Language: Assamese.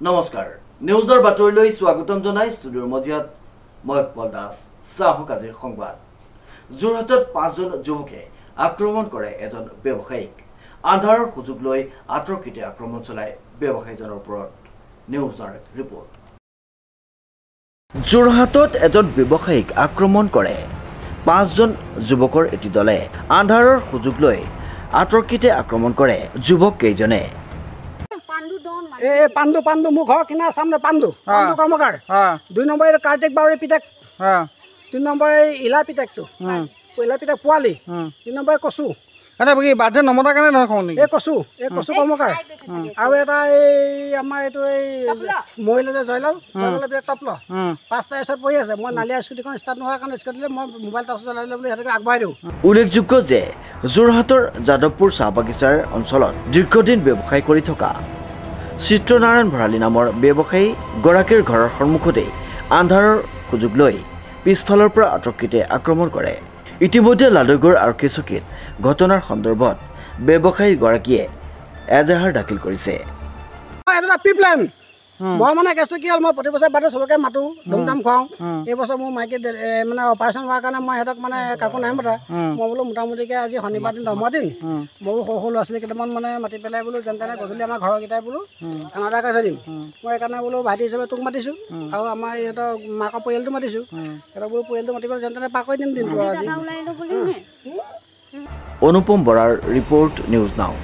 নমস্কাৰ নিউজৰ বাতৰিলৈ স্বাগতম জনাই ষ্টুডিঅ'ৰ মজিয়াত মই পল দাস চাহক আজিৰ সংবাদ যোৰহাটত 5জন যুৱকে আক্ৰমণ কৰে এজন ব্যৱসায়ীক আন্ধাৰৰ সুযোগ লৈ আতৰ্কিতে আক্ৰমণ চলাই ব্যৱসায়ীজনৰ ওপৰত নিউজৰ ৰিপৰ্ট যোৰহাটত এজন ব্যৱসায়ীক আক্ৰমণ কৰে 5জন যুৱকৰ এটি দলে আন্ধাৰৰ সুযোগ লৈ আতৰ্কিতে আক্ৰমণ কৰে যুৱক কেইজনে পাণ্ডু মোৰ ঘৰ কিনাৰ সামনে পাণ্ডু কৰ্মকাৰ 2 নম্বৰ কাৰ্তিক বাউৰী পিতেক 3 নম্বৰ ইলা পিতেকটো ইলা পিতেক পোৱালি 3 নম্বৰ কচু আৰে বাকি বাদে নমতা কেনে দেখোন নি কচু কৰ্মকাৰ আৰু এটা এই আমাৰ এইটো এই মহিলা যে জয়লাল পিতেক টপল 5টা এছত বহি আছে মই নালিয়া স্কুটিখন ষ্টাৰ্ট নোহোৱাৰ কাৰণে স্কুটিলে মই মোবাইল টাচ চলাইলে বুলি হেতক আগবাই দিওঁ উল্লেখযোগ্য যে যোৰহাটৰ যাদৱপুৰ চাহ বাগিচাৰ অঞ্চলত দীৰ্ঘদিন ব্যৱসায় কৰি থকা চিত্ৰনাৰায়ণ ভৰালী নামৰ ব্যৱসায়ী গৰাকীৰ ঘৰৰ সন্মুখতে আন্ধাৰৰ সুযোগ লৈ পিছফালৰ পৰা আতৰ্কিতে আক্ৰমণ কৰে ইতিমধ্যে লাডুগড় আৰক্ষী চকীত ঘটনাৰ সন্দৰ্ভত ব্যৱসায়ী গৰাকীয়ে এজাহাৰ দাখিল কৰিছে এটা পিপলাইন মই মানে কেছটো কি হ'ল মই প্ৰতি বছৰ বাদে চবকে মাতো ধুমধাম খুৱাওঁ এই বছৰ মোৰ মাইকী মানে অপাৰেশ্যন হোৱাৰ কাৰণে মই সিহঁতক মানে কাকো নাই মতা মই বোলো মোটামুটিকৈ আজি শনিবাৰ দিন 10 দিন মই সৰু ল'ৰা ছোৱালী কেইটামান মানে মাতি পেলাই বোলো যেন তেনে গধূলি আমাৰ ঘৰৰ কেইটাই বোলো খানা এটা খাই দিম মই সেইকাৰণে বোলো ভাইটি হিচাপে তোক মাতিছোঁ আৰু আমাৰ ইহঁতৰ মাকৰ পৰিয়ালটো মাতিছোঁ সিহঁতক বোলো পৰিয়ালটো মাতি পেলাই যেন তেনে পাৰ কৰি দিম দিনটো আজি অনুপম বৰাৰ ৰিপৰ্ট নিউজ নাও।